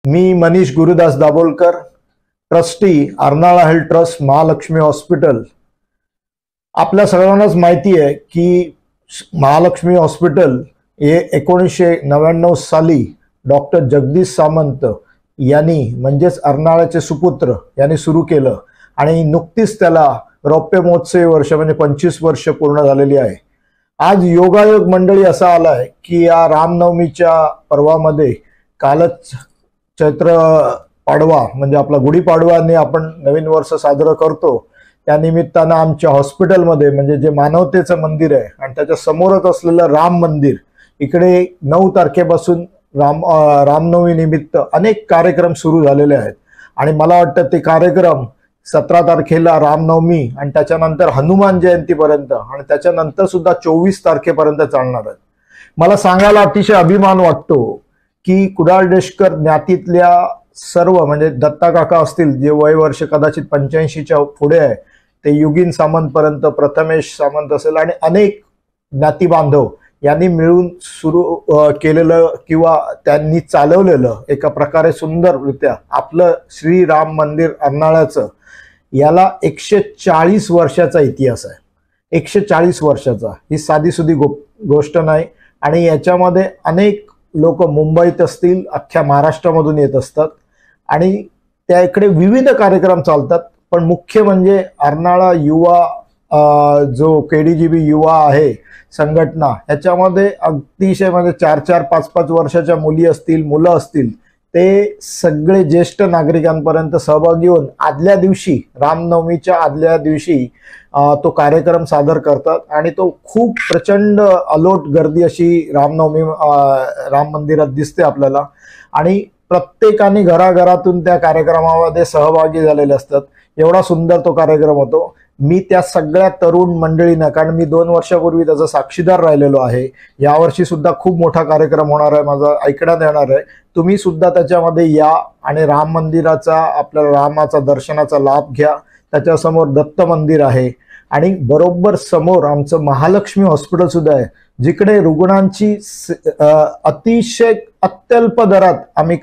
मी Manish Gurudas Dabholkar, trustee Arnala health trust Mahalakshmi hospital. आपल्या सर्वांनाच माहिती आहे की महालक्ष्मी हॉस्पिटल हे 1999 साली डॉक्टर जगदीश सामंत यांनी म्हणजेच अर्नाळ्याचे सुपुत्र यांनी सुरू केलं आणि नुकतीच त्याला रौप्य महोत्सवी वर्ष म्हणजे 25 वर्ष पूर्ण झालेली आहे। आज योगायोग मंडळी असा आलाय की या रामनवमीच्या पर्वामध्ये कालच चैत्र पाडवा म्हणजे आपला गुढीपाडव्याने आपण नवीन वर्ष साजरं करतो। त्या निमित्तानं आमच्या हॉस्पिटलमध्ये म्हणजे जे मानवतेचं मंदिर आहे आणि त्याच्या समोरच असलेलं राम मंदिर इकडे 9 तारखेपासून रामनवमी निमित्त अनेक कार्यक्रम सुरू झालेले आहेत आणि मला वाटतं ते कार्यक्रम 17 तारखेला रामनवमी आणि त्याच्यानंतर हनुमान जयंतीपर्यंत आणि त्याच्यानंतर सुद्धा 24 तारखेपर्यंत चालणार आहेत। मला सांगायला अतिशय अभिमान वाटतो की कुडाळ देशकर ज्ञातीतल्या सर्व म्हणजे दत्ता काका असतील जे वय वर्ष कदाचित 85च्या पुढे आहे ते युगीन सामंत पर्यंत प्रथमेश सामंत असेल आणि अनेक ज्ञाती बांधव यांनी मिळून सुरू केलेलं किंवा त्यांनी चालवलेलं एका प्रकारे सुंदररित्या आपलं श्री राम मंदिर अर्नाळ्याचं याला 140 वर्षाचा इतिहास आहे। 140 वर्षाचा ही साधीसुधी गोष्ट नाही आणि याच्यामध्ये अनेक लोक मुंबईत असतील अख्ख्या महाराष्ट्रामधून येत असतात आणि त्या इकडे विविध कार्यक्रम चालतात। पण मुख्य म्हणजे अर्नाळा युवा जो केडीजीबी युवा आहे संघटना याच्यामध्ये अतिशय म्हणजे 4-4, 5-5 वर्षाच्या मुली असतील मुलं असतील ते सगळे ज्येष्ठ नागरिकांपर्यंत सहभागी होऊन आदल्या दिवशी रामनवमीच्या आदल्या दिवशी तो कार्यक्रम सादर करतात आणि तो खूप प्रचंड अलोट गर्दी अशी रामनवमी राम मंदिरात दिसते आपल्याला आणि प्रत्येकाने घराघरातून त्या कार्यक्रमामध्ये सहभागी झालेले असतात। एवढा सुंदर तो कार्यक्रम होतो। मी त्या सगळ्या तरुण मंडळींना कारण मी 2 वर्षापूर्वी त्याचा साक्षीदार राहिलेलो आहे। यावर्षी सुद्धा खूप मोठा कार्यक्रम होणार आहे, माझा ऐकण्यात येणार आहे। तुम्ही सुद्धा त्याच्यामध्ये या आणि राम मंदिराचा आपल्याला रामाचा दर्शनाचा लाभ घ्या। त्याच्यासमोर दत्त मंदिर आहे आणि बरोबर समोर आमचं महालक्ष्मी हॉस्पिटल सुद्धा आहे जिकडे रुग्णांची अतिशय अत्यल्प दरात आम्ही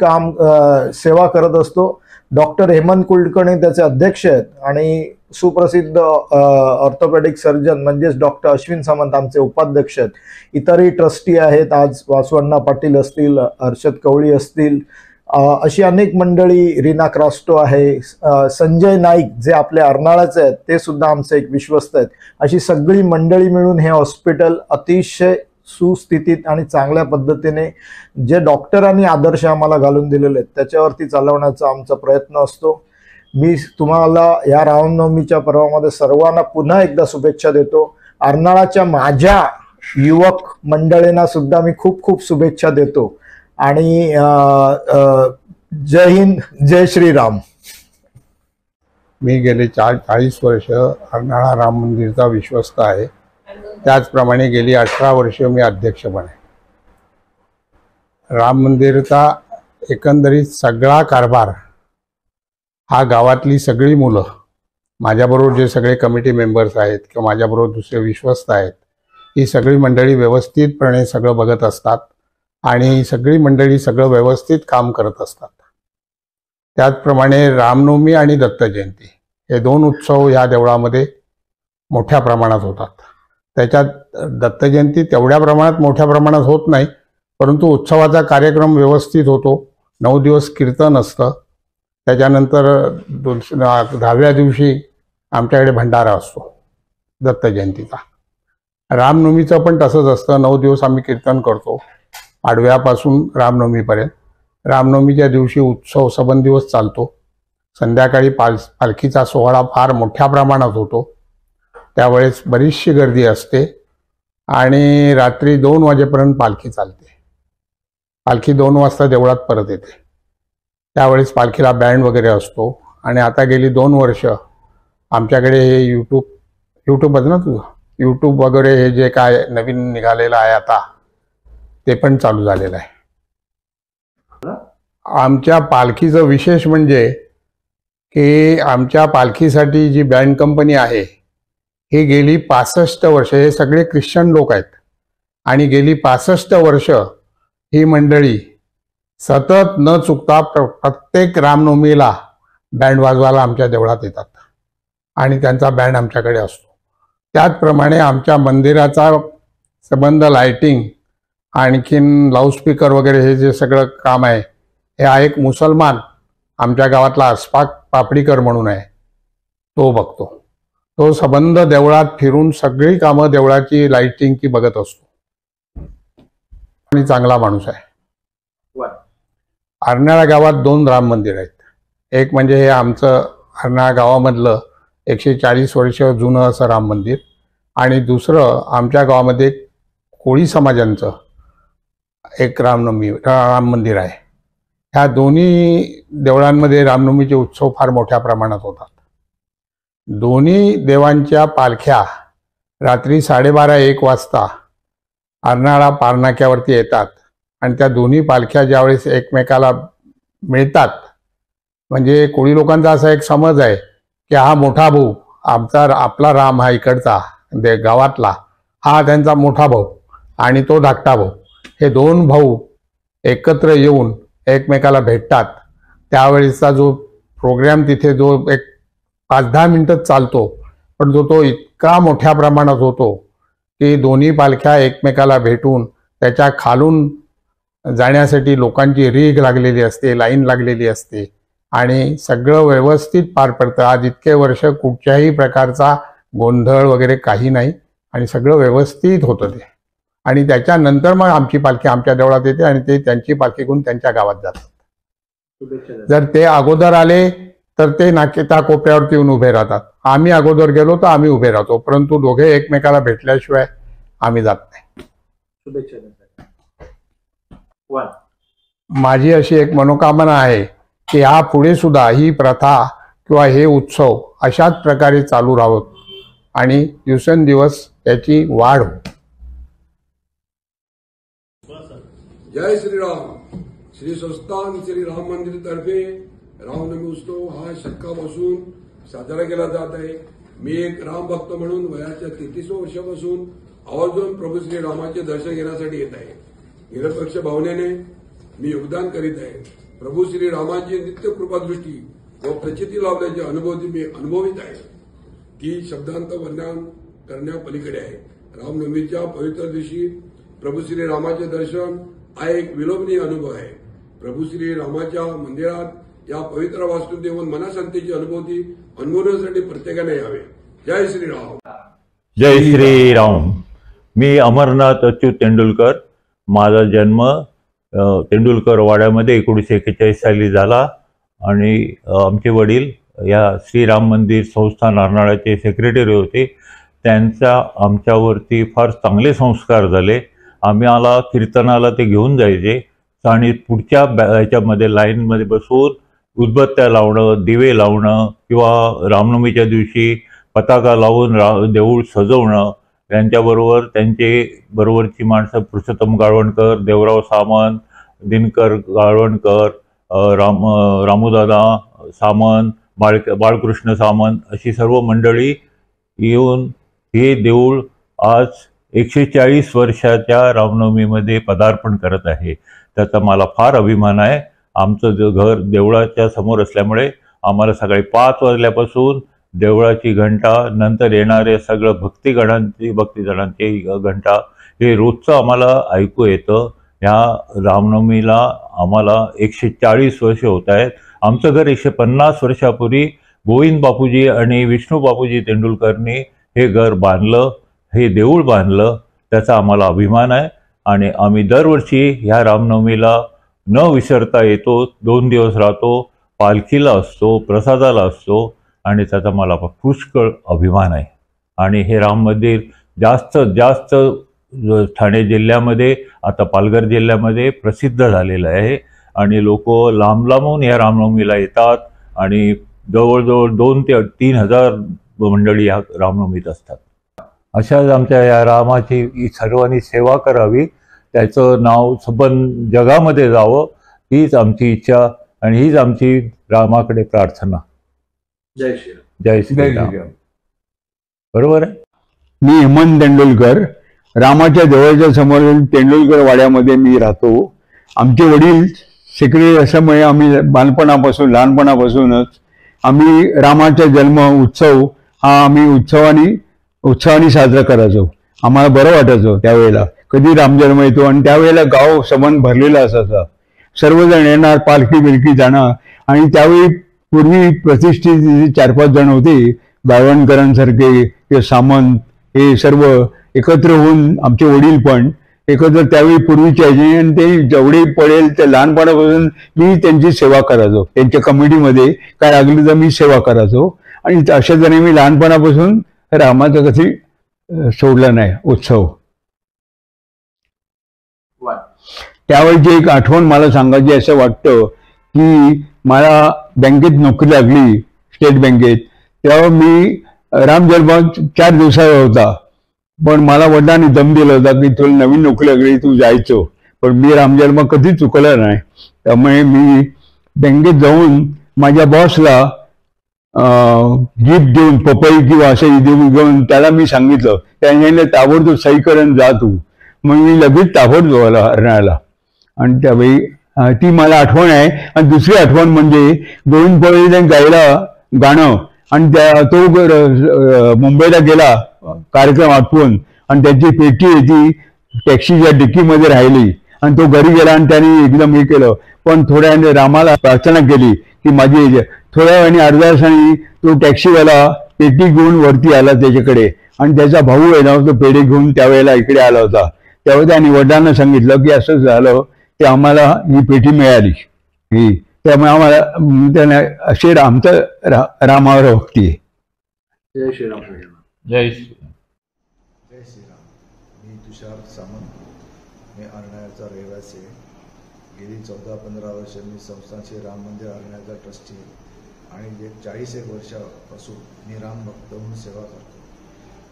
सेवा करत असतो। डॉक्टर हेमंत कुलकर्णी त्याचे अध्यक्ष आहेत आणि सुप्रसिद्ध ऑर्थोपेडिक सर्जन म्हणजेच डॉक्टर अश्विन सामंत आमचे उपाध्यक्ष आहेत। इतरही ट्रस्टी आहेत, आज वासवण्णा पाटील असतील, हर्षद कवळी असतील, अशी अनेक मंडळी, रीना क्रास्टो आहे, संजय नाईक जे आपले अर्नाळ्याचे आहेत ते सुद्धा आमचे एक विश्वस्त आहेत। अशी सगळी मंडळी मिळून हे हॉस्पिटल अतिशय सुस्थितीत आणि चांगल्या पद्धतीने जे डॉक्टरांनी आदर्श आम्हाला घालून दिलेले आहेत त्याच्यावरती चालवण्याचा आमचा प्रयत्न असतो। मी तुम्हाला या रामनवमीच्या पर्वामध्ये सर्वांना पुन्हा एकदा शुभेच्छा देतो। अर्नाळाच्या माझ्या युवक मंडळींना सुद्धा मी खूप खूप शुभेच्छा देतो आणि जय हिंद, जय श्रीराम। मी गेले 40 वर्ष अर्नाळा राम मंदिरचा विश्वस्त आहे। त्याचप्रमाणे गेली 18 वर्ष मी अध्यक्ष पण आहे। राम मंदिरचा एकंदरीत सगळा कारभार हा गावातली सगळी मुलं, माझ्याबरोबर जे सगळे कमिटी मेंबर्स आहेत किंवा माझ्याबरोबर दुसरे विश्वस्त आहेत, ही सगळी मंडळी व्यवस्थितपणे सगळं बघत असतात आणि सगळी मंडळी सगळं व्यवस्थित काम करत असतात। त्याचप्रमाणे रामनवमी आणि दत्त जयंती हे 2 उत्सव ह्या देवळामध्ये मोठ्या प्रमाणात होतात। त्याच्यात दत्त जयंती तेवढ्या प्रमाणात मोठ्या प्रमाणात होत नाही, परंतु उत्सवाचा कार्यक्रम व्यवस्थित होतो। 9 दिवस कीर्तन असतं, त्याच्यानंतर 10व्या दिवशी आमच्याकडे भंडारा असतो दत्त जयंतीचा। रामनवमीचं पण तसंच असतं, 9 दिवस आम्ही कीर्तन करतो पाडव्यापासून रामनवमीपर्यंत। रामनवमीच्या दिवशी उत्सव सबंध दिवस चालतो। संध्याकाळी पालखीचा सोहळा फार मोठ्या प्रमाणात होतो, त्यावेळेस बरीचशी गर्दी असते आणि रात्री 2 वाजेपर्यंत पालखी चालते। पालखी 2 वाजता देवळात परत येते, त्यावेळेस पालखीला बँड वगैरे असतो आणि आता गेली 2 वर्ष आमच्याकडे हे यूट्यूब ना तुझं यूट्यूब वगैरे हे जे काय नवीन निघालेलं आहे आता ते पण चालू झालेलं आहे। आमच्या पालखीचं विशेष म्हणजे की आमच्या पालखीसाठी जी बँड कंपनी आहे हे गेली 65 वर्ष, हे सगळे ख्रिश्चन लोक आहेत आणि गेली 65 वर्ष ही मंडळी सतत न चुकता प्रत्येक रामनवमीला बँड वाजवायला आमच्या देवळात येतात आणि त्यांचा बँड आमच्याकडे असतो. त्याचप्रमाणे आमच्या मंदिराचा संबंध लाइटिंग, आणखीन लाऊडस्पीकर वगैरे हे जे सगळं काम आहे हे एक मुसलमान आमच्या गावातला अस्फाक पापडीकर म्हणून आहे, तो बघतो. तो संबंध देवळात फिरून सगळी कामं देवळाची लाइटिंग की बघत असतो आणि चांगला माणूस आहे. अर्नाळा गावात 2 राम मंदिर आहेत. एक म्हणजे हे आमचं अर्नाळा गावामधलं 140 वर्ष जुनं असं राम मंदिर, आणि दुसरं आमच्या गावामध्ये कोळी समाजांचं एक राम मंदिर आहे. ह्या दोन्ही देवळांमध्ये रामनवमीचे उत्सव फार मोठ्या प्रमाणात होतात. दोन्ही देवांच्या पालख्या रात्री 12:30-1 वाजता अर्नाळा पारनाक्यावरती येतात आणि त्या दोन्ही पालख्या ज्यावेळेस एकमेकाला मिळतात, म्हणजे कोळी लोकांचा असा एक समज आहे की हा मोठा भाऊ आपला राम हा इकडचा गावातला हा त्यांचा मोठा भाऊ आणि तो धाकटा भाऊ, हे 2 भाऊ एकत्र येऊन एकमेकाला भेटतात. त्यावेळेसचा जो प्रोग्राम तिथे जो एक 5-10 मिनिटं चालतो, पण तो इतका मोठ्या प्रमाणात होतो की दोन्ही पालख्या एकमेकाला भेटून त्याच्या खालून जाण्यासाठी लोकांची रीघ लागलेली असते, लाईन लागलेली असते आणि सगळं व्यवस्थित पार पडतं. आज इतके वर्ष कुठच्याही प्रकारचा गोंधळ वगैरे काही नाही आणि सगळं व्यवस्थित होतं ते. आणि त्याच्यानंतर मग आमची पालखी आमच्या देवळात येते आणि ते त्यांची पालखी घेऊन त्यांच्या गावात जातात. जर ते अगोदर आले तर ते त्या कोपऱ्यावरती येऊन उभे राहतात. आम्ही अगोदर गेलो तर आम्ही उभे राहतो, परंतु दोघे एकमेकाला भेटल्याशिवाय आम्ही जात नाही. माझी अशी एक मनोकामना आहे की ह्या पुढे सुद्धा ही प्रथा किंवा हे उत्सव अशाच प्रकारे चालू राहावं आणि दिवसेंदिवस याची वाढ हो. जय श्रीराम. श्री संस्थान श्री राम मंदिर तर्फे रामनवमी उत्सव हा शतकापासून साजरा केला जात आहे. मी एक राम भक्त म्हणून वयाच्या 33 वर्षापासून आवर्जून प्रभू श्री रामाचे दर्शन घेण्यासाठी येत आहे. निरपेक्ष भावनेने मी योगदान करीत आहे. प्रभू श्री रामाची नित्य कृपादृष्टी व प्रचिती लाभल्याचे अनुभव मी अनुभवित आहे, ती शब्दांत वर्णन करण्यापलीकडे आहे. रामनवमीच्या पवित्र दिवशी प्रभू श्री रामाचे दर्शन हा एक विलोभनीय अनुभव आहे. प्रभू श्री रामाच्या मंदिरात या पवित्र वास्तूत येऊन मनशांतीची अनुभूती अनुभवण्यासाठी प्रत्येकाने यावे. जय श्रीराम. जय श्रीराम. मी अमरनाथ अच्युत तेंडुलकर. माझा जन्म तेंडुलकर वाड्यामध्ये 1941 साली झाला आणि आमचे वडील या श्रीराम मंदिर संस्थान अर्नाळ्याचे सेक्रेटरी होते. त्यांचा आमच्यावरती फार चांगले संस्कार झाले. आम्हाला कीर्तनाला ते घेऊन जायचे आणि पुढच्या ह्याच्यामध्ये लाईनमध्ये बसून उदबत्त्या लावणं, दिवे लावणं किंवा रामनवमीच्या दिवशी पताका लावून देऊळ सजवणं, त्यांच्याबरोबर त्यांचे बरोबरची माणसं पुरुषोत्तम गाळवणकर, देवराव सामंत, दिनकर गाळवणकर, रामूदादा सामंत, बाळकृष्ण सामंत अशी सर्व मंडळी येऊन हे देऊळ आज 140 वर्षाच्या रामनवमीमध्ये पदार्पण करत आहे. त्याचा मला फार अभिमान आहे. आमचं घर देवळाच्या समोर असल्यामुळे आम्हाला सकाळी 5 वाजल्यापासून देवळाची घंटा, नंतर येणारे सगळं भक्तिजनांची घंटा हे रोजचं आम्हाला ऐकू येतं. ह्या रामनवमीला आम्हाला 140 वर्ष होत आहेत. आमचं घर 150 वर्षापूर्वी गोविंद बापूजी आणि विष्णू बापूजी तेंडुलकरनी हे घर बांधलं, हे देऊळ बांधलं. त्याचा आम्हाला अभिमान आहे आणि आम्ही दरवर्षी ह्या रामनवमीला न विसरता येतो. 2 दिवस राहतो, पालखीला असतो, प्रसादाला असतो आणि त्याचा मला पुष्कळ अभिमान आहे. आणि हे राम मंदिर जास्तीत जास्त ठाणे जिल्ह्यामध्ये, आता पालघर जिल्ह्यामध्ये प्रसिद्ध झालेलं आहे आणि लोक लांब लांबून या रामनवमीला येतात आणि जवळजवळ 2 ते 3 हजार मंडळी या रामनवमीत असतात. अशाच आमच्या या रामाची सर्वांनी सेवा करावी, त्याचं नाव संपूर्ण जगामध्ये जावं, हीच आमची इच्छा आणि हीच आमची रामाकडे प्रार्थना. जय श्रीराम. जय श्रीराम. बरोबर आहे. मी हेमंत तेंडुलकर, रामाच्या जवळच्या समोरील तेंडुलकर वाड्यामध्ये मी राहतो. आमचे वडील सेक्रेटरी असल्यामुळे आम्ही लहानपणापासूनच आम्ही रामाचा जन्म उत्सव हा आम्ही उत्सवाने साजरा करायचो. आम्हाला बरं वाटायचं त्यावेळेला, कधी रामजन्म येतो. आणि त्यावेळेला गाव सबंध भरलेला असायचा, सर्वजण येणार, पालखी बिलखी जाणार. आणि त्यावेळी पूर्वी प्रतिष्ठित 4-5 जण होते, बाळवणकरांसारखे किंवा सामंत, हे सर्व एकत्र होऊन आमचे वडील पण एकत्र त्यावेळी पूर्वीचे यायचे. आणि ते जेवढे पडेल ते लहानपणापासून मी त्यांची सेवा करायचो. त्यांच्या कमिटीमध्ये काय लागली तर मी सेवा करायचो. आणि अशा तऱ्हेने मी लहानपणापासून रामाचं कधी सोडला नाही उत्सव. त्यावेळीची एक आठवण मला सांगायची असं वाटतं की मला बँकेत नोकरी लागली, स्टेट बँकेत. तेव्हा मी रामजन्म 4 दिवसाचा होता, पण मला वडिलांनी दम दिला होता की तुला नवीन नोकरी लागली, तू जायचो. पण मी रामजन्म कधी चुकला नाही. त्यामुळे मी बँकेत जाऊन माझ्या बॉसला गिफ्ट देऊन, पपई किंवा असं घेऊन त्याला मी सांगितलं, त्याने ताबडतोब सही करून जा तू. मग मी लगेच ताबडतोब हरणाला. आणि त्यावेळी ती मला आठवण आहे. आणि दुसरी आठवण म्हणजे गोविंद पवईने गायला गाणं, आणि तो मुंबईला गेला कार्यक्रम आटपून, आणि त्याची पेटी ती टॅक्सीच्या डिक्कीमध्ये राहिली. आणि तो घरी गेला आणि त्याने एकदम हे केलं. पण थोड्या वेळाने रामाला प्रार्थना केली की माझी, थोड्या वेळाने अर्ध्या तासाने तो टॅक्सीवाला पेटी घेऊन वरती आला त्याच्याकडे. आणि त्याचा भाऊ आहे ना, तो पेढे घेऊन त्यावेळेला इकडे आला होता. त्यावेळी त्याने वडिलांना सांगितलं की असं झालं, ते आम्हाला ही पेटी मिळाली ही. त्यामुळे आम्हाला त्याने असे आमचं रामावर भक्ती आहे. जय श्रीराम. जय श्री जय श्रीराम. मी तुषार सामंत, मी अर्नाळ्याचा रहिवासी आहे. गेली 14-15 वर्ष मी संस्थान श्री राम मंदिर अर्नाळ्याचा ट्रस्टी आहे. आणि 41 वर्षापासून मी राम भक्त म्हणून सेवा करतो.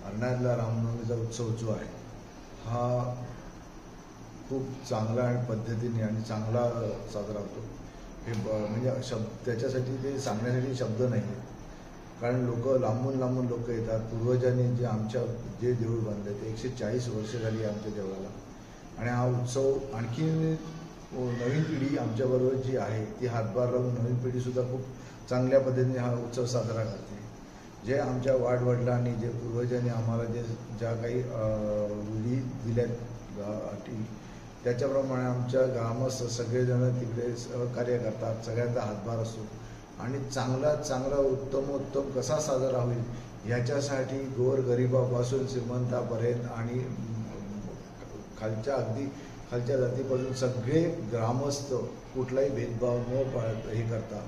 अर्नाळ्यातला रामनवमीचा उत्सव जो आहे हा खूप चांगला आणि पद्धतीने आणि चांगला साजरा होतो. हे म्हणजे त्याच्यासाठी ते सांगण्यासाठी शब्द नाही आहेत. कारण लोक लांबून लोक येतात. पूर्वजांनी जे आमच्या जे देऊळ बांधले ते 140 वर्ष झाली आमच्या देवळाला. आणि हा उत्सव आणखी नवीन पिढी आमच्याबरोबर जी आहे ती हातभार लावून नवीन पिढीसुद्धा खूप चांगल्या पद्धतीने हा उत्सव साजरा करते. जे आमच्या वाडवडिलांनी, जे पूर्वजांनी आम्हाला ज्या काही रूढी दिल्यात अटी, त्याच्याप्रमाणे आमच्या ग्रामस्थ सगळेजण तिकडे सहकार्य करतात. सगळ्यांचा हातभार असतो. आणि चांगला उत्तम कसा साजरा होईल ह्याच्यासाठी गोरगरिबापासून श्रीमंतापर्यंत आणि अगदी खालच्या जातीपासून सगळे ग्रामस्थ कुठलाही भेदभाव न पाळत हे करतात.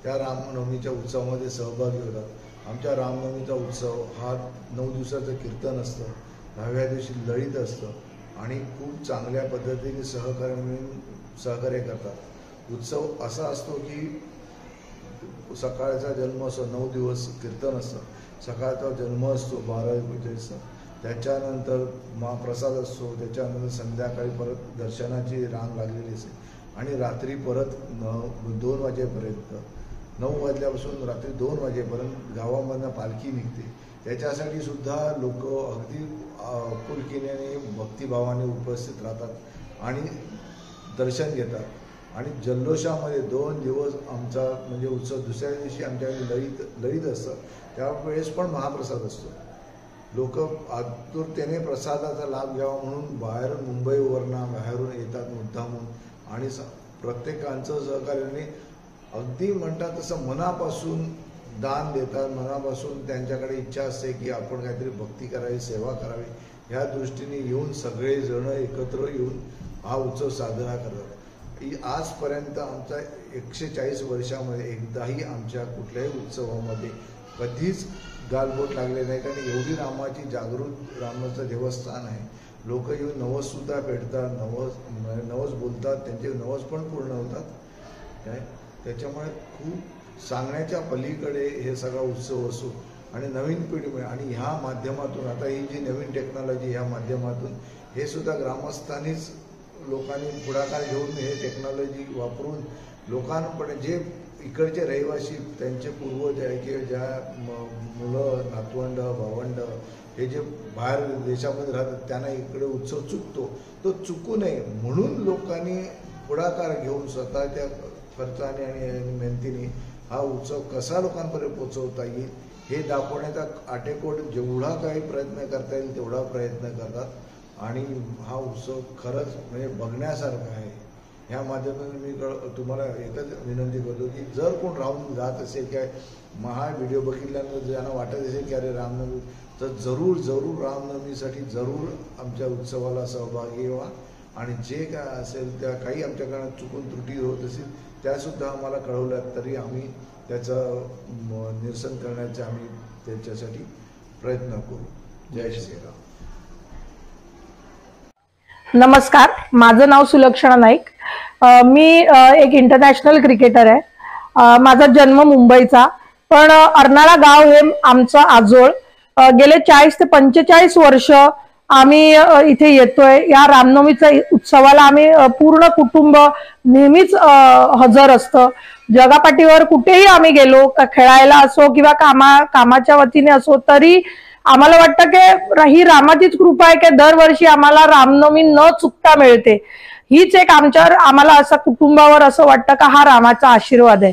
त्या रामनवमीच्या उत्सवामध्ये सहभागी होतात. आमच्या रामनवमीचा उत्सव हा 9 दिवसाचं कीर्तन असतं. 10व्या दिवशी लळीत असतं. आणि खूप चांगल्या पद्धतीने सहकार्य करतात. उत्सव असा असतो की सकाळचा जन्म असतो, 9 दिवस कीर्तन असतं. सकाळचा जन्म असतो 12:45. त्याच्यानंतर महाप्रसाद असतो. त्याच्यानंतर संध्याकाळी परत दर्शनाची रांग लागलेली असते. आणि रात्री परत 2 वाजेपर्यंत, 9 वाजल्यापासून रात्री 2 वाजेपर्यंत गावामधनं पालखी निघते. त्याच्यासाठी सुद्धा लोक अगदी पुलकिने भक्तिभावाने उपस्थित राहतात आणि दर्शन घेतात. आणि जल्लोषामध्ये 2 दिवस आमचा म्हणजे उत्सव. दुसऱ्या दिवशी आमच्याकडे लळीत असतं. त्यावेळेस पण महाप्रसाद असतो. लोक आतुरतेने प्रसादाचा लाभ घ्यावा म्हणून बाहेरून, मुंबईवरनं बाहेरून येतात मुद्दामून. आणि प्रत्येकांचं सहकार्याने अगदी म्हणतात तसं मनापासून दान देतात. मनापासून त्यांच्याकडे इच्छा असते की आपण काहीतरी भक्ती करावी, सेवा करावी, ह्या दृष्टीने येऊन सगळेजण एकत्र येऊन हा उत्सव साजरा करतात. आजपर्यंत आमचा 140 वर्षामध्ये एकदाही आमच्या कुठल्याही उत्सवामध्ये कधीच गालबोट लागले नाही. कारण एवढी रामाची जागृत रामाचं देवस्थान आहे. लोक येऊन नवससुद्धा पेटतात, नवस बोलतात, त्यांचे नवस पण पूर्ण होतात. काय त्याच्यामुळे खूप सांगण्याच्या पलीकडे हे सगळा उत्सव असो. आणि नवीन पिढीमुळे आणि ह्या माध्यमातून आता ही जी नवीन टेक्नॉलॉजी ह्या माध्यमातून हे सुद्धा ग्रामस्थांनीच लोकांनी पुढाकार घेऊन हे टेक्नॉलॉजी वापरून लोकांकडे जे इकडचे रहिवासी त्यांचे पूर्वज आहे किंवा ज्या मुलं, नातवंड, भावंड हे जे बाहेर देशामध्ये राहतात त्यांना इकडे उत्सव चुकतो, तो चुकू नये म्हणून लोकांनी पुढाकार घेऊन स्वतःच्या खर्चाने आणि मेहनतीने हा उत्सव कसा लोकांपर्यंत पोहोचवता येईल हे दाखवण्याचा आटेकोट जेवढा काही प्रयत्न करता येईल तेवढा प्रयत्न करतात आणि हा उत्सव खरंच म्हणजे बघण्यासारखा आहे. ह्या माध्यमातून मी तुम्हाला एकच विनंती करतो की जर कोण राहून जात असेल काय हा व्हिडिओ बघितल्यानंतर ज्यांना वाटत असेल की अरे रामनवमी, तर जरूर रामनवमीसाठी जरूर आमच्या उत्सवाला सहभागी व्हा आणि जे काय असेल त्या काही आमच्याकडनं चुकून त्रुटी होत असेल त्यासुद्धा आम्हाला कळवल्या तरी आम्ही त्याचं निरसन करण्याचे आम्ही त्यांच्यासाठी प्रयत्न करू. जय श्रीराम. नमस्कार, माझं नाव सुलक्षणा नाईक. मी एक इंटरनॅशनल क्रिकेटर आहे. माझा जन्म मुंबईचा, पण अर्नाळा गाव हे आमचं आजोळ. गेले 40 ते 45 वर्ष आम्ही इथे येतोय. या रामनवमीच्या उत्सवाला आम्ही पूर्ण कुटुंब नेहमीच हजर असतं. जगापाठीवर कुठेही आम्ही गेलो, खेळायला असो किंवा कामाच्या वतीने असो, तरी आम्हाला वाटतं की ही रामाचीच कृपा आहे की दरवर्षी आम्हाला रामनवमी न चुकता मिळते. हीच एक आम्हाला असं कुटुंबावर असं वाटतं का हा रामाचा आशीर्वाद आहे.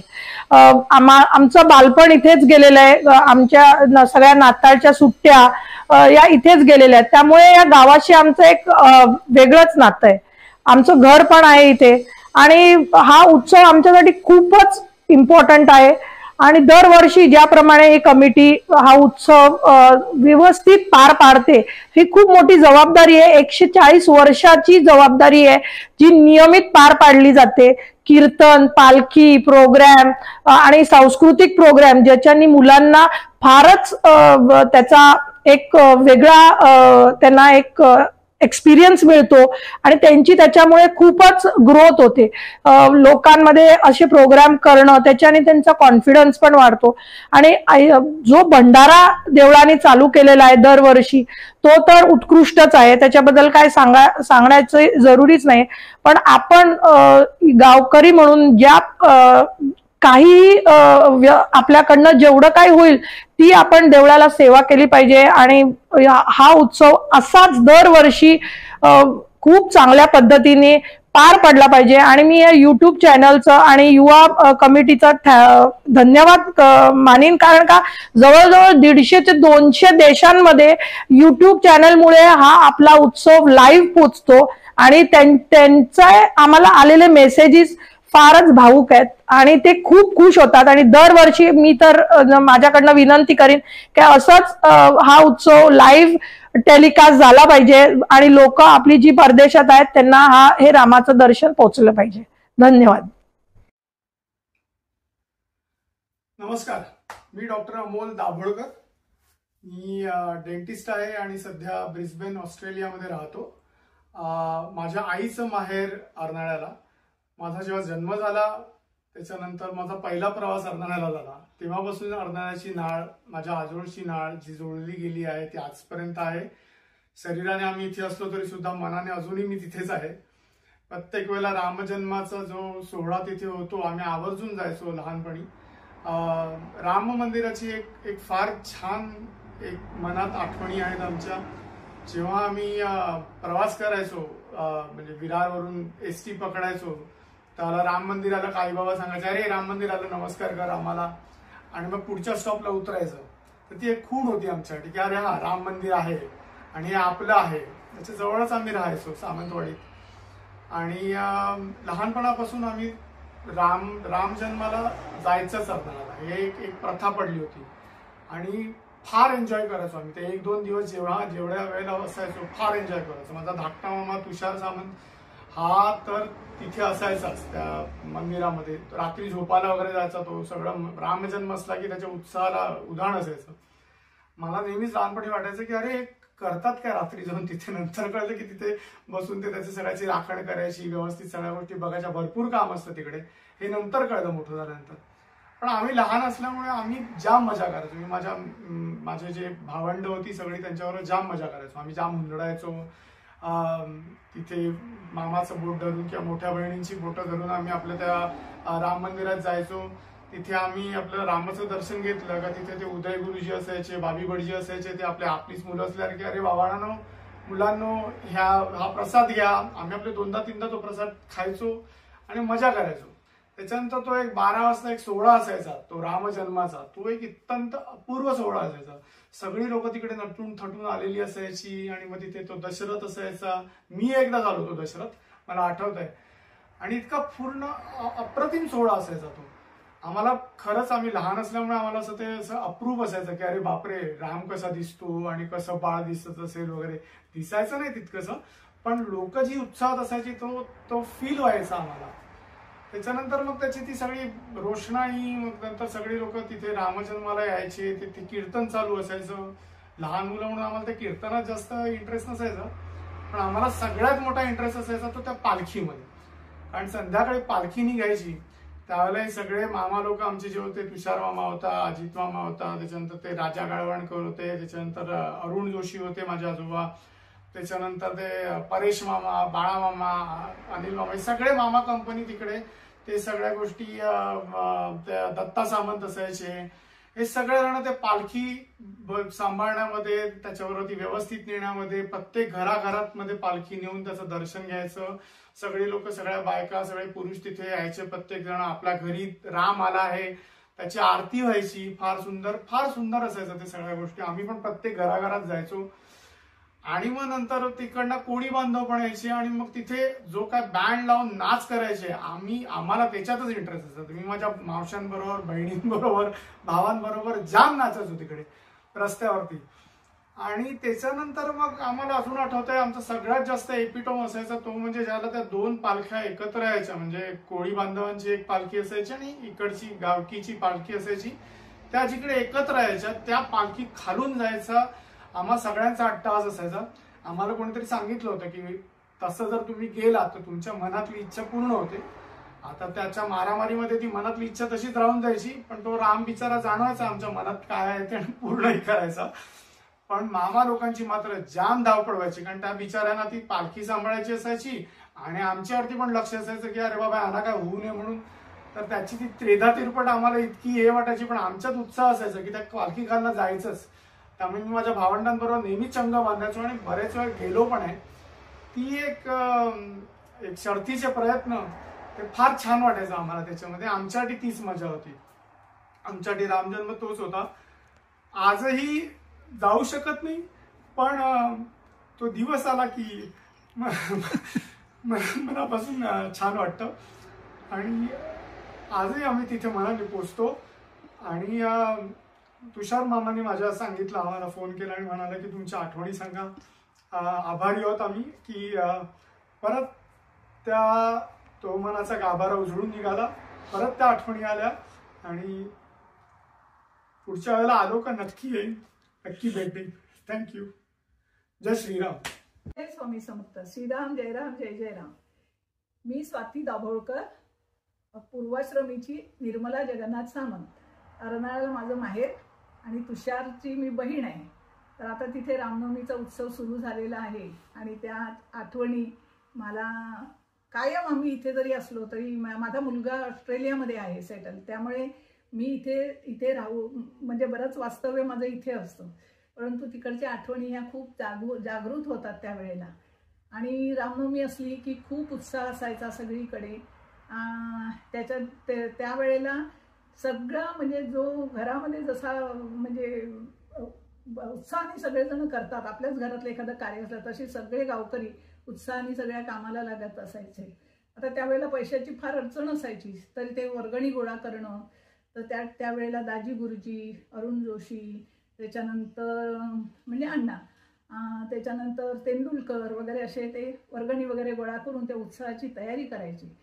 आमचं बालपण इथेच गेलेलं आहे. आमच्या सगळ्या नाताळच्या सुट्ट्या या इथेच गेलेल्या आहेत. त्यामुळे या गावाशी आमचं एक वेगळंच नातं आहे. आमचं घर पण आहे इथे आणि हा उत्सव आमच्यासाठी खूपच इम्पॉर्टंट आहे. आणि दरवर्षी ज्याप्रमाणे ही कमिटी हा उत्सव व्यवस्थित पार पाडते, ही खूप मोठी जबाबदारी आहे. 140 वर्षाची जबाबदारी आहे जी नियमित पार पाडली जाते. कीर्तन, पालखी प्रोग्रॅम आणि सांस्कृतिक प्रोग्रॅम ज्याच्यानी मुलांना फारच त्याचा एक वेगळा त्यांना एक एक्सपिरियन्स मिळतो आणि त्यांची त्याच्यामुळे खूपच ग्रोथ होते. लोकांमध्ये असे प्रोग्राम करणं त्याच्याने त्यांचा कॉन्फिडन्स पण वाढतो. आणि जो भंडारा देवळाने चालू केलेला आहे दरवर्षी, तो तर उत्कृष्टच आहे. त्याच्याबद्दल काय सांगण्याचं जरुरीच नाही. पण आपण गावकरी म्हणून ज्या काही आपल्याकडनं जेवढं काही होईल ती आपण देवळाला सेवा केली पाहिजे. आणि हा उत्सव असाच दरवर्षी खूप चांगल्या पद्धतीने पार पडला पाहिजे. आणि मी या युट्यूब चॅनलचं आणि युवा कमिटीचा धन्यवाद मानीन, कारण का जवळजवळ 150 ते 200 देशांमध्ये युट्यूब चॅनलमुळे हा आपला उत्सव लाईव्ह पोचतो आणि त्यांचा आम्हाला आलेले मेसेजेस फारच भावुक आहेत आणि ते खूप खुश होतात. आणि दरवर्षी मी तर माझ्याकडनं विनंती करीन की असंच हा उत्सव लाईव्ह टेलिकास्ट झाला पाहिजे आणि लोक आपली जी परदेशात आहेत त्यांना हे रामाचं दर्शन पोहोचलं पाहिजे. धन्यवाद. नमस्कार, मी डॉक्टर अमोल दाभोळकर. मी डेंटिस्ट आहे आणि सध्या ब्रिस्बेन ऑस्ट्रेलियामध्ये राहतो. माझ्या आईचं माहेर अर्नाळ्याला. माझा जेव्हा जन्म झाला त्याच्यानंतर माझा पहिला प्रवास अर्नाळ्याला झाला. तेव्हापासून अर्नाळ्याची नाळ, माझ्या आजोळची नाळ जी जोडली गेली आहे ती आजपर्यंत आहे. शरीराने आम्ही इथे असलो तरी सुद्धा मनाने अजूनही मी तिथेच आहे. प्रत्येक वेळेला रामजन्माचा जो सोहळा तिथे होतो आम्ही आवर्जून जायचो लहानपणी. राम मंदिराची एक फार छान एक मनात आठवणी आहेत आमच्या. जेव्हा आम्ही प्रवास करायचो म्हणजे विरारवरून एसटी पकडायचो, त्याला राम मंदिराला काही बाबा सांगायचे अरे राम मंदिराला नमस्कार कर आम्हाला, आणि मग पुढच्या स्टॉपला उतरायचं. तर ती एक खूण होती आमच्यासाठी की अरे हा राम मंदिर आहे आणि हे आपलं आहे. त्याच्या जवळच आम्ही राहायचो सावंतवाडीत. आणि लहानपणापासून आम्ही राम जन्माला जायचंच अर्नाळ्याला, हे एक प्रथा पडली होती आणि फार एन्जॉय करायचो आम्ही. ते 1-2 दिवस जेवढ्या वेळेला असायचो फार एन्जॉय करायचो. माझा धाकटा मामा तुषार सामंत हा तर तिथे असायचाच त्या मंदिरामध्ये. रात्री झोपायला वगैरे जायचा तो. सगळं रामजन्म असला की त्याच्या उत्साहाला उधाण असायचं. मला नेहमीच लहानपणी वाटायचं की अरे करतात काय रात्री जाऊन तिथे. नंतर कळलं की तिथे बसून ते त्याची सगळ्याची राखण करायची, व्यवस्थित सगळ्या गोष्टी बघायच्या, भरपूर काम असतं तिकडे. हे नंतर कळलं मोठं झाल्यानंतर. पण आम्ही लहान असल्यामुळे आम्ही जाम मजा करायचो. मी माझे जे भावंड होती सगळी त्यांच्यावर जाम मजा करायचो. आम्ही जाम हुंदडायचो. तिथे मामाचं बोट धरून किंवा मोठ्या बहिणींची बोटं धरून आम्ही आपल्या त्या राम मंदिरात जायचो. तिथे आम्ही आपलं रामाचं दर्शन घेतलं का तिथे ते उदय गुरुजी असायचे, बाबी भटजी असायचे. ते आपलीच मुलं असल्यासारखे अरे बाबांनो मुलांनो हा प्रसाद घ्या. आम्ही आपले 2दा-3दा तो प्रसाद खायचो आणि मजा करायचो. त्याच्यानंतर तो एक 12 वाजता एक सोहळा असायचा, तो रामजन्माचा. तो एक अत्यंत अपूर्व सोहळा असायचा. सगळी लोक तिकडे नटून थटून आलेली असायची आणि मग तिथे तो दशरथ असायचा. मी एकदा झालो तो दशरथ, मला आठवत आहे. आणि इतका पूर्ण अप्रतिम सोहळा असायचा तो. आम्हाला खरंच, आम्ही लहान असल्यामुळे आम्हाला असं ते असं अप्रूप असायचं की अरे बापरे, राम कसा दिसतो आणि कसं बाळ दिसत असेल वगैरे. दिसायचं नाही तितकंसं, पण लोक जी उत्साहात असायची तो फील व्हायचा आम्हाला. त्याच्यानंतर मग त्याची ती सगळी रोषणाई, मग नंतर सगळी लोक तिथे रामजन्माला यायचे. ते कीर्तन चालू असायचं. लहान मुलं म्हणून आम्हाला त्या कीर्तनात जास्त इंटरेस्ट नसायचा, पण आम्हाला सगळ्यात मोठा इंटरेस्ट असायचा तो त्या पालखीमध्ये. कारण संध्याकाळी पालखी निघायची त्यावेळेला सगळे मामा लोक आमचे जे होते, तुषार मामा होता, अजित मामा होता, त्याच्यानंतर ते राजा गाळवणकर होते, त्याच्यानंतर अरुण जोशी होते माझे आजोबा, त्याच्यानंतर ते परेश मामा, बाळा मामा, अनिल मामा, सगळे मामा कंपनी तिकडे. ते सगळ्या गोष्टी, दत्ता सामंत असायचे. हे सगळे जण ते पालखी सांभाळण्यामध्ये, त्याच्यावरती व्यवस्थित नेण्यामध्ये, प्रत्येक घराघरात मध्ये पालखी नेऊन त्याचं दर्शन घ्यायचं. सगळे लोक, सगळ्या बायका, सगळे पुरुष तिथे यायचे. प्रत्येक जण आपल्या घरी राम आला आहे त्याची आरती व्हायची. फार सुंदर असायचं ते सगळ्या गोष्टी. आम्ही पण प्रत्येक घराघरात जायचो. आणि मग नंतर तिकडनं कोळी बांधव पण यायचे आणि मग तिथे जो काय बँड लावून नाच करायचे, आम्हाला त्याच्यातच इंटरेस्ट असायचा. मी माझ्या मावशांबरोबर, बहिणींबरोबर, भावांबरोबर जाम नाचायचो तिकडे रस्त्यावरती. आणि त्याच्यानंतर मग आम्हाला अजून आठवतंय, आमचा सगळ्यात जास्त एपिटोम असायचा तो म्हणजे ज्याला त्या 2 पालख्या एकत्र यायच्या. म्हणजे कोळी बांधवांची एक पालखी असायची आणि इकडची गावकीची पालखी असायची. त्या जिकडे एकत्र यायच्या त्या पालखी खालून जायचा. आम्हा सगळ्यांचा अट्टहास असायचा. आम्हाला कोणीतरी सांगितलं होतं की तसं जर तुम्ही गेलात तर तुमच्या मनातली इच्छा पूर्ण होते. आता त्याच्या मारामारीमध्ये ती मनातली इच्छा तशीच राहून जायची, पण तो राम बिचारा जाणवायचा आमच्या मनात काय आहे ते आणि पूर्णही करायचा. पण मामा लोकांची मात्र जाम धावपळ व्हायची, कारण त्या बिचाऱ्यांना ती पालखी सांभाळायची असायची आणि आमच्यावरती पण लक्ष असायचं की अरे बाबा यांना काय होऊ नये म्हणून. तर त्याची ती त्रेधा तिरपट आम्हाला इतकी हे वाटायची, पण आमच्यात उत्साह असायचा की त्या पालखी खालनं जायचंच. त्यामुळे मी माझ्या भावंडांबरोबर नेहमी चंग बांधायचो आणि बरेच वेळ गेलो पण आहे. ती एक शर्थीचे प्रयत्न, ते फार छान वाटायचं आम्हाला त्याच्यामध्ये. आमच्यासाठी तीच मजा होती. आमच्यासाठी रामजन्म तोच होता. आजही जाऊ शकत नाही, पण तो दिवस आला की मनापासून छान वाटतं. आणि आजही आम्ही तिथे मनाने पोचतो. आणि तुषार मामाने माझ्या सांगितलं, आम्हाला फोन केला आणि म्हणाला की तुमच्या आठवणी सांगा. आभारी आहोत आम्ही की परत तो मनाचा गाभारा उजळून निघाला, परत त्या आठवणी आल्या. आणि पुढच्या वेळेला आलो का नक्की येईन, नक्की भेट देईन. थँक्यू. जय श्रीराम. जय स्वामी समर्थ. श्रीराम जय राम जय जय राम. मी स्वाती दाभोळकर, पूर्वाश्रमीची निर्मला जगन्नाथ सामंत. अर्नाळ्याला माझं माहेर आणि तुषारची मी बहीण आहे. तर आता तिथे रामनवमीचा उत्सव सुरू झालेला आहे आणि त्या आठवणी मला कायम, आम्ही इथे जरी असलो तरी, माझा मुलगा ऑस्ट्रेलियामध्ये आहे सेटल, त्यामुळे मी इथे राहू म्हणजे बरंच वास्तव्य माझं इथे असतं. परंतु तिकडच्या आठवणी ह्या खूप जागृत होतात त्यावेळेला. आणि रामनवमी असली की खूप उत्साह असायचा सगळीकडे. त्यावेळेला सगळा म्हणजे जो घरामध्ये जसा म्हणजे उत्साहाने सगळेजण करतात, आपल्याच घरातलं एखादं कार्य असलं तशी सगळे गावकरी उत्साहाने सगळ्या कामाला लागत असायचे. आता त्यावेळेला पैशाची फार अडचण असायची, तरी ते वर्गणी गोळा करणं. तर त्यावेळेला दाजी गुरुजी, अरुण जोशी, त्याच्यानंतर म्हणजे अण्णा, त्याच्यानंतर तेंडुलकर वगैरे असे ते वर्गणी वगैरे गोळा करून त्या उत्सवाची तयारी करायची.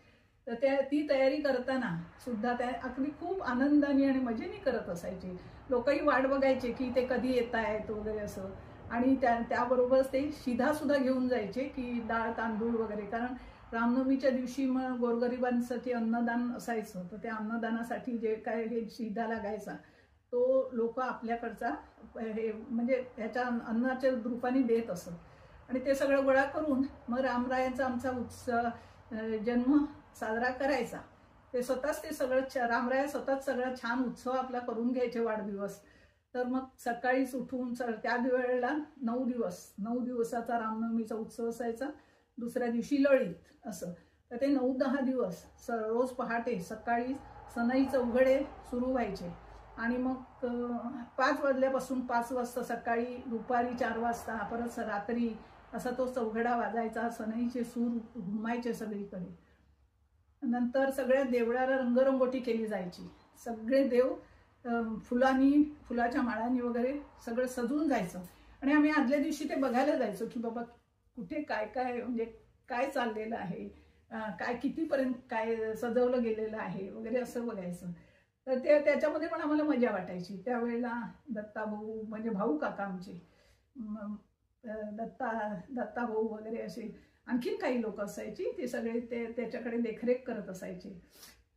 तर ती तयारी करताना सुद्धा त्या अगदी खूप आनंदाने आणि मजेने करत असायची. लोकही वाट बघायचे की ते कधी येत आहेत वगैरे असं. आणि त्याबरोबरच ते शिधासुद्धा घेऊन जायचे की डाळ तांदूळ वगैरे, कारण रामनवमीच्या दिवशी मग गोरगरिबांसाठी अन्नदान असायचं. तर त्या अन्नदानासाठी जे काय हे शिधा लागायचा तो लोक आपल्याकडचा हे म्हणजे ह्याच्या अन्नाच्या रूपाने देत असत. आणि ते सगळं गोळा करून मग रामरायांचा आमचा जन्म साजरा करायचा. ते स्वतःच ते सगळं रामराया स्वतःच सगळं छान उत्सव आपला करून घ्यायचे वाढदिवस. तर मग सकाळीच उठून त्या वेळेला 9 दिवसाचा रामनवमीचा उत्सव असायचा. दुसऱ्या दिवशी लळीत असं. तर ते 9-10 दिवस रोज पहाटे सकाळी सनई चौघडे सुरू व्हायचे आणि मग 5 वाजल्यापासून 5 वाजता सकाळी, दुपारी 4 वाजता, परत रात्री असा तो चौघडा वाजायचा. सनईचे सूर घुमायचे सगळीकडे. नंतर सगळ्या देवळाला रंगरंगोटी केली जायची. सगळे देव फुलाच्या माळांनी वगैरे सगळं सजून जायचं आणि आम्ही आदल्या दिवशी ते बघायला जायचो की बाबा कुठे काय काय म्हणजे काय चाललेलं आहे, काय कितीपर्यंत काय सजवलं गेलेलं आहे वगैरे असं बघायचं. तर त्याच्यामध्ये पण आम्हाला मजा वाटायची. त्यावेळेला दत्ताभाऊ म्हणजे भाऊ काका आमचे, दत्ता भाऊ वगैरे असे आणखीन काही लोक असायची, ते सगळे त्याच्याकडे देखरेख करत असायचे.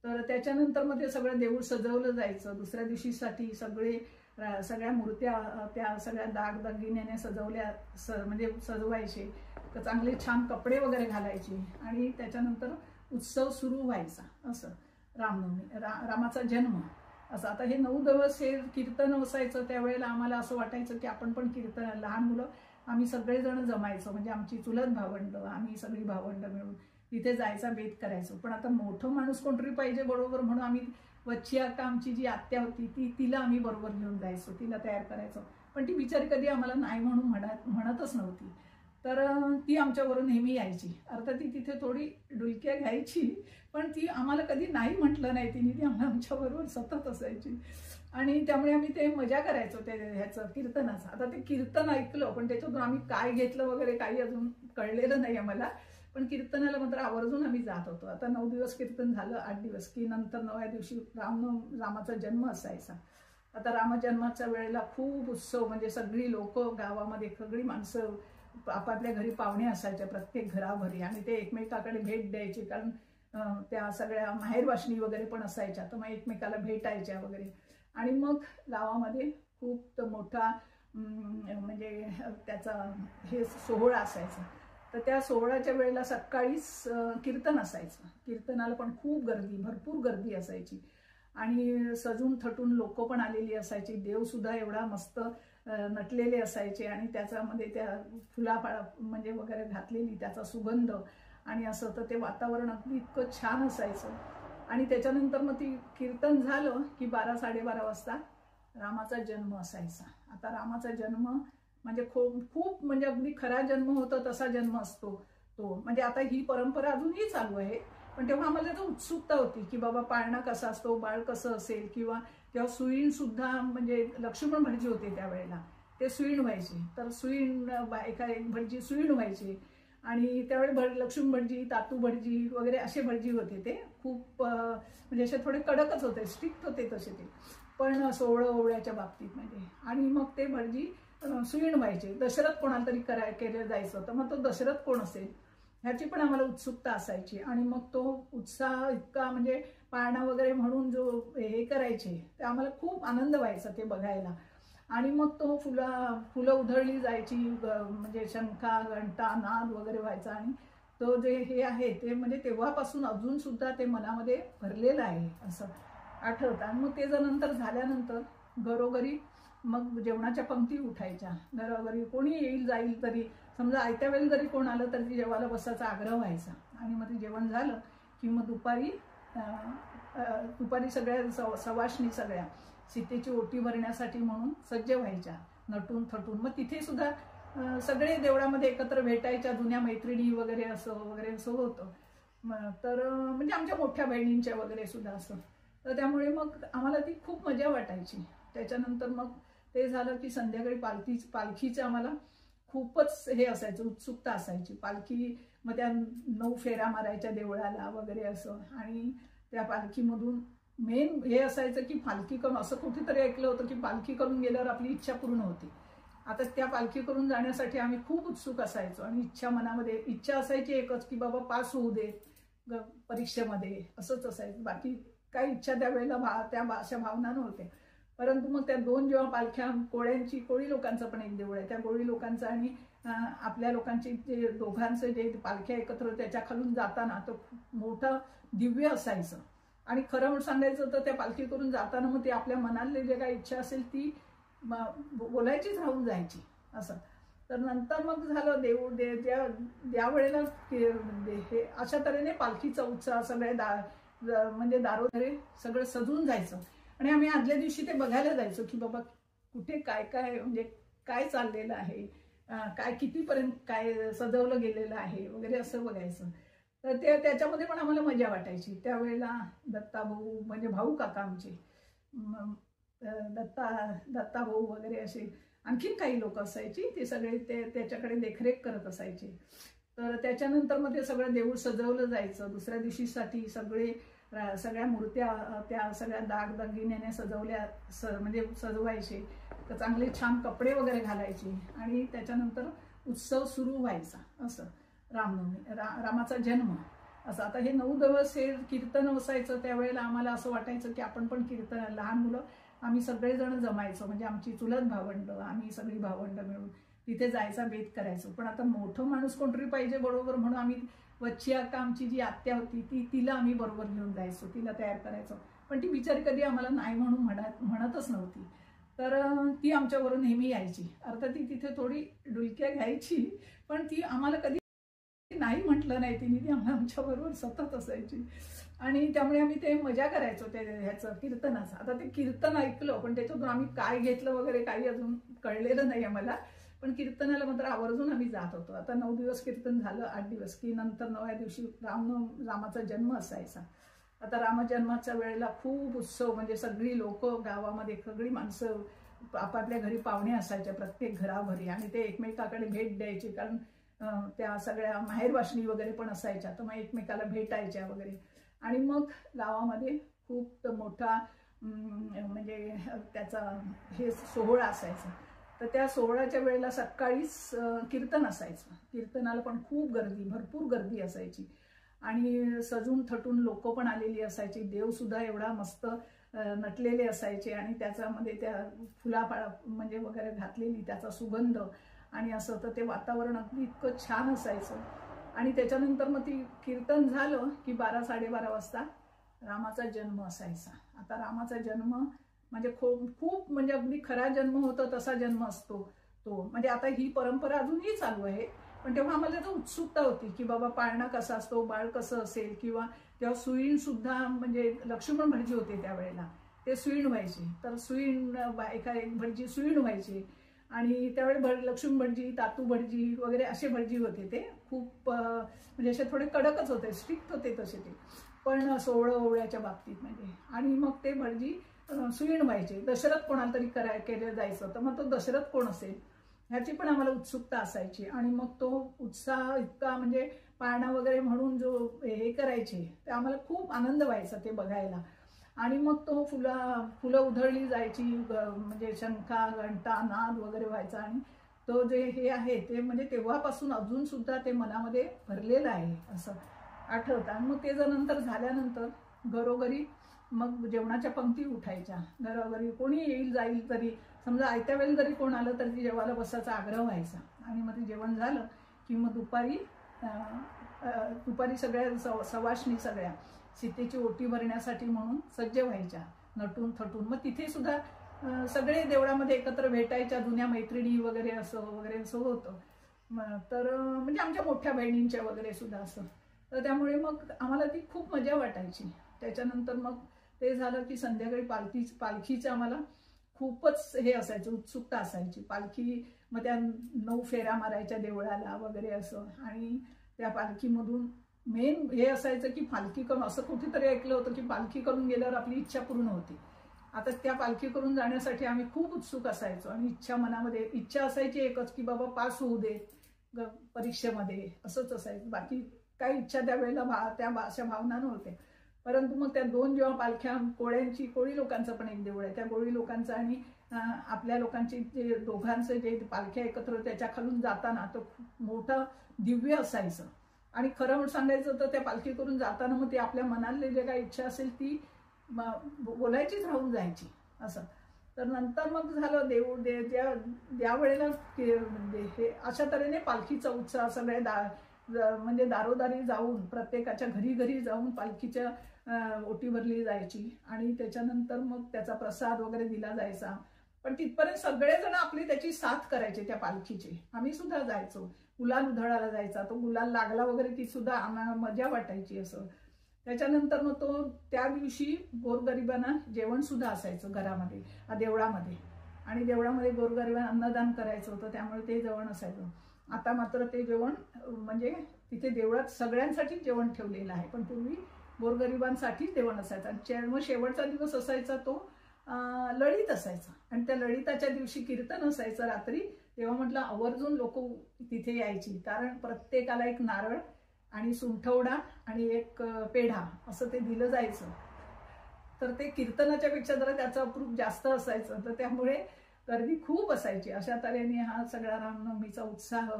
तर त्याच्यानंतर मग ते सगळं देऊळ सजवलं जायचं. दुसऱ्या दिवशीसाठी सगळ्या मूर्त्या त्या सगळ्या दागदागिन्याने सजवल्या म्हणजे सजवायचे. चांगले छान कपडे वगैरे घालायचे आणि त्याच्यानंतर उत्सव सुरू व्हायचा. असं रामनवमी, रामाचा जन्म असं. आता हे 9 दिवस हे कीर्तन असायचं. त्यावेळेला आम्हाला असं वाटायचं की आपण पण कीर्तन, लहान मुलं आम्ही सगळेजण जमायचो, म्हणजे आमची चुलत भावंड, आम्ही सगळी भावंड मिळून तिथे जायचा बेत करायचो. पण आता मोठं माणूस कोणतरी पाहिजे बरोबर, म्हणून आम्ही वच्ची अक्का आमची जी आत्या होती तिला आम्ही बरोबर घेऊन जायचो, तिला तयार करायचो. पण ती बिचारी कधी आम्हाला नाही म्हणून म्हणतच नव्हती. तर ती आमच्याबरोबर नेहमी यायची. अर्थात ती तिथे थोडी डुलक्या घ्यायची, पण ती आम्हाला कधी नाही म्हटलं नाही तिने, ती आमच्याबरोबर सतत असायची. आणि त्यामुळे आम्ही ते मजा करायचो ते ह्याचं कीर्तनाचं. आता ते कीर्तन ऐकलं पण त्याच्यातून आम्ही काय घेतलं वगैरे काही अजून कळलेलं नाही आम्हाला, पण कीर्तनाला मात्र आवर्जून आम्ही जात होतो. आता 9 दिवस कीर्तन झालं, 8 दिवस की नंतर 9व्या दिवशी रामाचा जन्म असायचा. आता रामजन्माच्या वेळेला खूप उत्सव, म्हणजे सगळी लोक गावामध्ये, सगळी माणसं आपापल्या घरी पाहुणे असायच्या प्रत्येक घराघरी, आणि ते एकमेकाकडे भेट द्यायचे, कारण त्या सगळ्या माहेरवाशिणी वगैरे पण असायच्या, तर मग एकमेकाला भेटायच्या वगैरे. आणि मग गावामध्ये खूप मोठा म्हणजे त्याचा हे सोहळा असायचा. तर त्या सोहळ्याच्या वेळेला सकाळीच कीर्तन असायचं. कीर्तनाला पण खूप गर्दी, भरपूर गर्दी असायची आणि सजून थटून लोक पण आलेली असायची. देवसुद्धा एवढा मस्त नटलेले असायचे आणि त्याच्यामध्ये त्या फुलाफळा म्हणजे वगैरे घातलेली त्याचा सुगंध आणि असं. तर ते वातावरण अगदी इतकं छान असायचं. आणि त्याच्यानंतर मग ती कीर्तन झालं की 12-12:30 वाजता रामाचा जन्म असायचा. आता रामाचा जन्म म्हणजे खूप म्हणजे अगदी खरा जन्म होता तसा जन्म असतो तो. म्हणजे आता ही परंपरा अजूनही चालू आहे, पण तेव्हा आम्हाला त्याची उत्सुकता होती की बाबा पाळणा कसा असतो, बाळ कसं असेल, किंवा तेव्हा सुईण सुद्धा, म्हणजे लक्ष्मण भटजी होते त्यावेळेला, ते सुईण व्हायचे. तर सुईण एका एक भटजी सुईण व्हायचे आणि त्यावेळी लक्ष्मण भटजी, तातू भटजी वगैरे असे भटजी होते. ते खूप म्हणजे असे थोडे कडकच होते, स्ट्रिक्ट होते तसे ते, पण सोहळं ओवळ्याच्या बाबतीत म्हणजे. आणि मग ते भटजी सुईण व्हायचे. दशरथ कोणाला तरी केलं जायचं, तर मग तो दशरथ कोण असेल ह्याची पण आम्हाला उत्सुकता असायची. आणि मग तो उत्साह इतका, म्हणजे पाळणा वगैरे म्हणून जो हे करायचे ते आम्हाला खूप आनंद व्हायचा ते बघायला. आणि मग तो फुलं उधळली जायची, म्हणजे शंखा, घंटा, नाद वगैरे व्हायचा. आणि तो जे हे आहे ते म्हणजे तेव्हापासून अजून सुद्धा ते मनामध्ये भरलेलं आहे असं आठवतं. आणि मग ते जर नंतर झाल्यानंतर घरोघरी मग जेवणाच्या पंक्ती उठायच्या. घरोघरी कोणी येईल जाईल तरी, समजा आयत्या वेळी जरी कोण आलं तरी जेवायला बसायचा आग्रह व्हायचा. आणि मग ते जेवण झालं की मग दुपारी सगळ्या सवाष्णी सगळ्या सीतेची ओटी भरण्यासाठी म्हणून सज्ज व्हायच्या नटून थटून. मग तिथे सुद्धा सगळे देवळामध्ये एकत्र भेटायच्या, जुन्या मैत्रिणी वगैरे असं होतं. तर म्हणजे आमच्या मोठ्या बहिणींच्या वगैरे सुद्धा असं. तर त्यामुळे मग आम्हाला ती खूप मजा वाटायची. त्याच्यानंतर मग ते झालं की संध्याकाळी पालखीचं आम्हाला खूपच हे असायचं, उत्सुकता असायची. पालखी मग त्या 9 फेऱ्या मारायच्या देवळाला वगैरे असं. आणि त्या पालखीमधून मेन हे असायचं की पालखी करून, असं कुठेतरी ऐकलं होतं की पालखी करून गेल्यावर आपली इच्छा पूर्ण होती. आता त्या पालखी करून जाण्यासाठी आम्ही खूप उत्सुक असायचो. आणि मनामध्ये इच्छा असायची एकच की बाबा पास होऊ दे परीक्षेमध्ये, असंच असायचं. बाकी काही इच्छा त्यावेळेला त्या अशा भावना नव्हत्या. परंतु मग त्या 2 जेव्हा पालख्या, कोळी लोकांचं पण एक देऊळ आहे, त्या कोळी लोकांचं आणि आपल्या लोकांची जे दोघांचं जे पालख्या एकत्र त्याच्या खालून जाताना तो खूप मोठं दिव्य असायचं. आणि खरं सांगायचं तर त्या पालखी करून जाताना मग ती आपल्या मनातली जे काही इच्छा असेल ती बोलायचीच राहून जायची असं. तर नंतर मग झालं ज्या वेळेला हे अशा तऱ्हेने पालखीचा उत्साह सगळे म्हणजे दारोदारी सगळं सजून जायचं आणि आम्ही आदल्या दिवशी ते बघायला जायचो की बाबा कुठे काय काय म्हणजे काय चाललेलं आहे, काय कितीपर्यंत काय सजवलं गेलेलं आहे वगैरे असं बघायचं. तर त्याच्यामध्ये पण आम्हाला मजा वाटायची. त्यावेळेला दत्ता भाऊ म्हणजे भाऊ काका आमचे दत्ता भाऊ वगैरे असे आणखीन काही लोक असायची, ते सगळे त्याच्याकडे देखरेख करत असायचे. तर त्याच्यानंतर मग ते सगळं देऊळ सजवलं जायचं. दुसऱ्या दिवशीसाठी सगळ्या मूर्त्या त्या सगळ्या दागदागिन्याने म्हणजे सजवायचे. तर चांगले छान कपडे वगैरे घालायचे आणि त्याच्यानंतर उत्सव सुरू व्हायचा. असं रामनवमी रामाचा जन्म असं. आता हे 9 दिवस हे कीर्तन असायचं. त्यावेळेला आम्हाला असं वाटायचं की आपण पण कीर्तन, लहान मुलं आम्ही सगळेजण जमायचो, म्हणजे आमची चुलत भावंड, आम्ही सगळी भावंड मिळून तिथे जायचा बेत करायचो. पण आता मोठं माणूस कोणतरी पाहिजे बरोबर, म्हणून आम्ही वच्ची अक्का आमची जी आत्या होती तिला आम्ही बरोबर घेऊन जायचो, तिला तयार करायचो. पण ती बिचारी कधी आम्हाला नाही म्हणून म्हणतच नव्हती. तर ती आमच्याबरोबर नेहमी यायची. अर्थात ती तिथे थोडी डुलक्या घ्यायची, पण ती आम्हाला कधी नाही म्हटलं नाही तिने, ती आमच्याबरोबर सतत असायची. आणि त्यामुळे आम्ही ते मजा करायचो ह्याचं कीर्तनाचं. आता ते कीर्तन ऐकलं, पण त्याच्यातून आम्ही काय घेतलं वगैरे काही अजून कळलेलं नाही आम्हाला. पण कीर्तनाला मात्र आवर्जून आम्ही जात होतो. आता 9 दिवस कीर्तन झालं, 8 दिवस की नंतर 9व्या दिवशी रामाचा जन्म असायचा. आता रामजन्माच्या वेळेला खूप उत्सव, म्हणजे सगळी लोक गावामध्ये सगळी माणसं आपापल्या घरी पाहुणे असायच्या प्रत्येक घराभरी, आणि ते एकमेकाकडे भेट द्यायचे. कारण त्या सगळ्या माहेरवाशिणी वगैरे पण असायच्या, तर मग एकमेकाला भेटायच्या वगैरे. आणि मग गावामध्ये खूप मोठा म्हणजे त्याचा हे सोहळा असायचा. तर त्या सोहळ्याच्या वेळेला सकाळीच कीर्तन असायचं. कीर्तनाला पण खूप गर्दी, भरपूर गर्दी असायची आणि सजून थटून लोक पण आलेली असायची. देवसुद्धा एवढा मस्त नटलेले असायचे आणि त्याच्यामध्ये त्या फुलाफळा म्हणजे वगैरे घातलेली त्याचा सुगंध आणि असं. तर ते वातावरण अगदी इतकं छान असायचं. आणि त्याच्यानंतर मग ती कीर्तन झालं की 12-12:30 वाजता रामाचा जन्म असायचा. आता रामाचा जन्म म्हणजे खूप म्हणजे अगदी खरा जन्म होता तसा जन्म असतो तो. म्हणजे आता ही परंपरा अजूनही चालू आहे, पण तेव्हा आम्हाला त्याची उत्सुकता होती की बाबा पाळणा कसा असतो, बाळ कसं असेल. किंवा तेव्हा सुईण सुद्धा, म्हणजे लक्ष्मण भटजी होते त्यावेळेला, ते सुईण व्हायचे. तर सुईण एक भटजी सुईण व्हायचे. आणि त्यावेळी लक्ष्मण भटजी, तातू भटजी वगैरे असे भटजी होते. ते खूप म्हणजे असे थोडे कडकच होते, स्ट्रिक्ट होते तसे ते, पण सोहळं ओवळ्याच्या बाबतीत म्हणजे. आणि मग ते भटजी सुईण व्हायचे. दशरथ कोणाला तरी केलं जायचं, तर मग तो दशरथ कोण असेल ह्याची पण आम्हाला उत्सुकता असायची. आणि मग तो उत्साह इतका, म्हणजे पाळणा वगैरे म्हणून जो हे करायचे ते आम्हाला खूप आनंद व्हायचा ते बघायला. आणि मग तो फुलं उधळली जायची, म्हणजे शंखा घंटा नाद वगैरे व्हायचा. आणि तो जे हे आहे ते म्हणजे तेव्हापासून अजून सुद्धा ते मनामध्ये भरलेलं आहे असं आठवतं. आणि मग ते जर नंतर झाल्यानंतर घरोघरी मग जेवणाच्या पंक्ती उठायच्या. घरोघरी कोणी येईल जाईल तरी, समजा आयत्या वेळेला जरी कोण आलं तरी जेवायला बसायचा आग्रह व्हायचा. आणि मग ते जेवण झालं की मग दुपारी सगळ्या सवाष्णी सगळ्या सीतेची ओटी भरण्यासाठी म्हणून सज्ज व्हायच्या नटून थटून. मग तिथे सुद्धा सगळे देवळामध्ये एकत्र भेटायच्या, जुन्या मैत्रिणी वगैरे असं होतं. तर म्हणजे आमच्या मोठ्या बहिणींच्या वगैरे सुद्धा असं. तर त्यामुळे मग आम्हाला ती खूप मजा वाटायची. त्याच्यानंतर मग ते झालं की संध्याकाळी पालखीचं आम्हाला खूपच हे असायचं, उत्सुकता असायची. पालखी मग त्या 9 फेऱ्या मारायच्या देवळाला वगैरे असं. आणि त्या पालखीमधून मेन हे असायचं की पालखी करून, असं कुठेतरी ऐकलं होतं की पालखी करून गेल्यावर आपली इच्छा पूर्ण होती. आता त्या पालखी करून जाण्यासाठी आम्ही खूप उत्सुक असायचो. आणि मनामध्ये इच्छा असायची एकच की बाबा पास होऊ दे परीक्षेमध्ये, असंच असायचं. बाकी काही इच्छा त्यावेळेला त्या अशा भावना नव्हत्या. परंतु मग त्या 2 जेव्हा पालख्या, कोळी लोकांचं पण एक देऊळ आहे, त्या कोळी लोकांचं आणि आपल्या लोकांची जे दोघांचं जे पालख्या एकत्र त्याच्या खालून जाताना तो खूप मोठं दिव्य असायचं. आणि खरं सांगायचं तर त्या पालखी करून जाताना मग ते आपल्या मनातली जे काही इच्छा असेल ती बोलायचीच राहून जायची असं. तर नंतर मग झालं ज्या वेळेला हे अशा तऱ्हेने पालखीचा उत्साह सगळे म्हणजे दारोदारी जाऊन प्रत्येकाच्या घरी जाऊन पालखीच्या ओटी भरली जायची. आणि त्याच्यानंतर मग त्याचा प्रसाद वगैरे दिला जायचा. पण तिथपर्यंत सगळेजण आपली त्याची साथ करायचे त्या पालखीची. आम्ही सुद्धा जायचो, गुलाल उधळायला जायचा, तो गुलाल लागला वगैरे ती सुद्धा आम्हाला मजा वाटायची असं. त्याच्यानंतर मग तो त्या दिवशी गोरगरिबांना जेवण सुद्धा असायचं घरामध्ये, देवळामध्ये, आणि देवळामध्ये गोरगरिबांना अन्नदान करायचं होतं, त्यामुळे ते जेवण असायचं. आता मात्र ते जेवण म्हणजे तिथे देवळात सगळ्यांसाठी जेवण ठेवलेलं आहे, पण पूर्वी गोरगरिबांसाठी जेवण असायचं. आणि मग शेवटचा दिवस असायचा तो ललित असायचा, आणि त्या ललिताच्या दिवशी कीर्तन असायचं रात्री. तेव्हा म्हटलं आवर्जून लोक तिथे यायची, कारण प्रत्येकाला एक नारळ आणि सुंठवडा आणि एक पेढा असं ते दिलं जायचं. तर ते कीर्तनाच्या पेक्षा जरा त्याचं अप्रूप जास्त असायचं, तर त्यामुळे गर्दी खूप असायची. अशा तऱ्हेने हा सगळा रामनवमीचा उत्साह,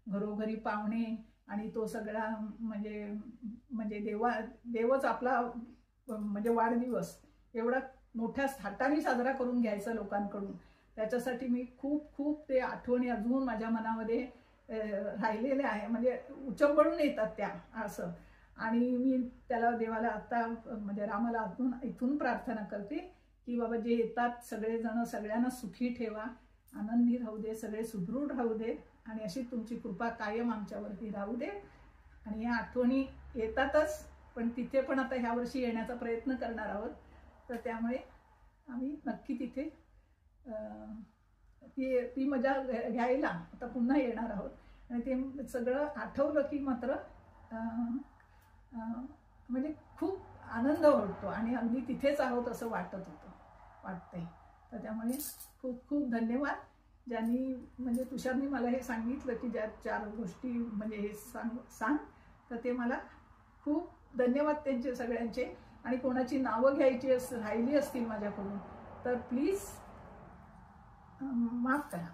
घरोघरी पाहुणे, आणि तो सगळा म्हणजे देवच आपला म्हणजे वाढदिवस एवढा मोठ्या थाटाने साजरा करून घ्यायचा लोकांकडून. त्याच्यासाठी मी खूप ते आठवणी अजून माझ्या मनामध्ये राहिलेल्या आहे, म्हणजे उचंबळून येतात त्या असं. आणि मी त्याला देवाला आता म्हणजे रामाला इथून प्रार्थना करते की बाबा जे येतात सगळेजण सगळ्यांना सुखी ठेवा, आनंदी राहू दे, सगळे सुदृढ राहू दे, आणि अशी तुमची कृपा कायम आमच्यावरती राहू दे. आणि या आठवणी येतातच, पण तिथे पण आता ह्या वर्षी येण्याचा प्रयत्न करणार आहोत. तर त्यामुळे आम्ही नक्की तिथे ती मजा घ्यायला आता पुन्हा येणार आहोत. आणि ते सगळं आठवलं की मात्र म्हणजे खूप आनंद वाटतो, आणि अगदी तिथेच आहोत असं वाटतंय. तर त्यामुळे खूप धन्यवाद ज्यांनी म्हणजे तुषारनी मला हे सांगितलं की ज्या 4 गोष्टी म्हणजे हे सांग, तर ते मला खूप धन्यवाद त्यांचे सगळ्यांचे. आणि कोणाची नावं घ्यायची राहिली असतील माझ्याकडून तर प्लीज माफ करा.